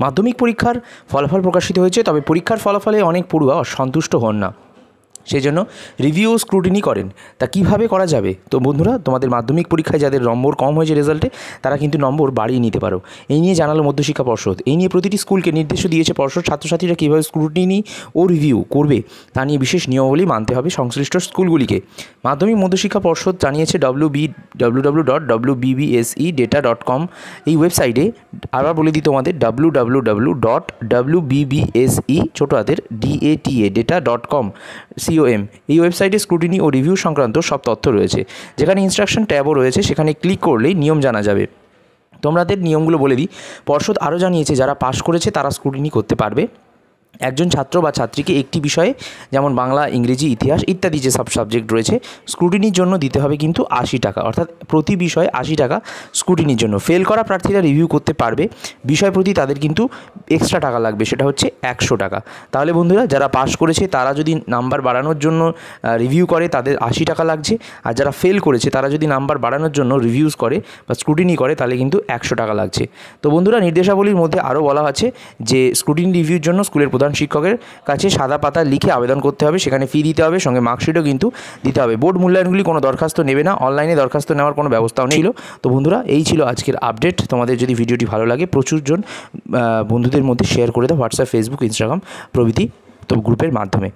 মাধ্যমিক পরীক্ষার ফলাফল প্রকাশিত হয়েছে, তবে পরীক্ষার ফলাফলে অনেক পড়ুয়া অসন্তুষ্ট হন না, সেই জন্য রিভিউ ও স্ক্রুটিনি করেন। তা কীভাবে করা যাবে? তো বন্ধুরা, তোমাদের মাধ্যমিক পরীক্ষায় যাদের নম্বর কম হয়েছে রেজাল্টে, তারা কিন্তু নম্বর বাড়িয়ে নিতে পারো। এই নিয়ে জানালো মধ্যশিক্ষা পর্ষদ। এই নিয়ে প্রতিটি স্কুলকে নির্দেশও দিয়েছে পর্ষদ। ছাত্রছাত্রীরা কীভাবে স্ক্রুটিনি ও রিভিউ করবে তা নিয়ে বিশেষ নিয়মাবলী মানতে হবে সংশ্লিষ্ট স্কুলগুলিকে। মাধ্যমিক মধ্যশিক্ষা পর্ষদ জানিয়েছে www.wbbsedata.com এই ওয়েবসাইটে। আবার বলে দিই তোমাদের, www.wbbse ছোটো হাতের data.com এই ওয়েবসাইটে স্ক্রুটিনি ও রিভিউ সংক্রান্ত সব তথ্য রয়েছে, যেখানে ইনস্ট্রাকশন ট্যাবও রয়েছে। সেখানে ক্লিক করলেই নিয়ম জানা যাবে। তোমাদের নিয়মগুলো বলে দিই। পর্ষদ আরও জানিয়েছে, যারা পাশ করেছে তারা স্ক্রুটিনি করতে পারবে। একজন ছাত্র বা ছাত্রীকে একটি বিষয়ে, যেমন বাংলা, ইংরেজি, ইতিহাস ইত্যাদি যে সব সাবজেক্ট রয়েছে, স্ক্রুটিনির জন্য দিতে হবে কিন্তু 80 টাকা, অর্থাৎ প্রতি বিষয়ে 80 টাকা স্ক্রুটিনির জন্য। ফেল করা প্রার্থীরা রিভিউ করতে পারবে, বিষয় প্রতি তাদের কিন্তু এক্সট্রা টাকা লাগবে, সেটা হচ্ছে 100 টাকা। তাহলে বন্ধুরা, যারা পাস করেছে তারা যদি নাম্বার বাড়ানোর জন্য রিভিউ করে, তাদের 80 টাকা লাগছে। আর যারা ফেল করেছে তারা যদি নাম্বার বাড়ানোর জন্য রিভিউজ করে বা স্ক্রুটিনি করে, তাহলে কিন্তু 100 টাকা লাগছে। তো বন্ধুরা, নির্দেশাবলীর মধ্যে আরও বলা আছে যে স্ক্রুটিনি রিভিউর জন্য স্কুলের প্রধান শিক্ষকের কাছে সাদা পাতা লিখে আবেদন করতে হবে। সেখানে ফি দিতে হবে, সঙ্গে মার্কশিটও কিন্তু দিতে হবে। বোর্ড মূল্যায়নগুলি কোনো দরখাস্ত নেবে না, অনলাইনে দরখাস্ত নেওয়ার কোনো ব্যবস্থাও নেই। তো বন্ধুরা, এই ছিল আজকের আপডেট। তোমাদের যদি ভিডিওটি ভালো লাগে, প্রচুরজন বন্ধুদের মধ্যে শেয়ার করে দাও, হোয়াটসঅ্যাপ, ফেসবুক, ইনস্টাগ্রাম প্রভৃতি গ্রুপের মাধ্যমে।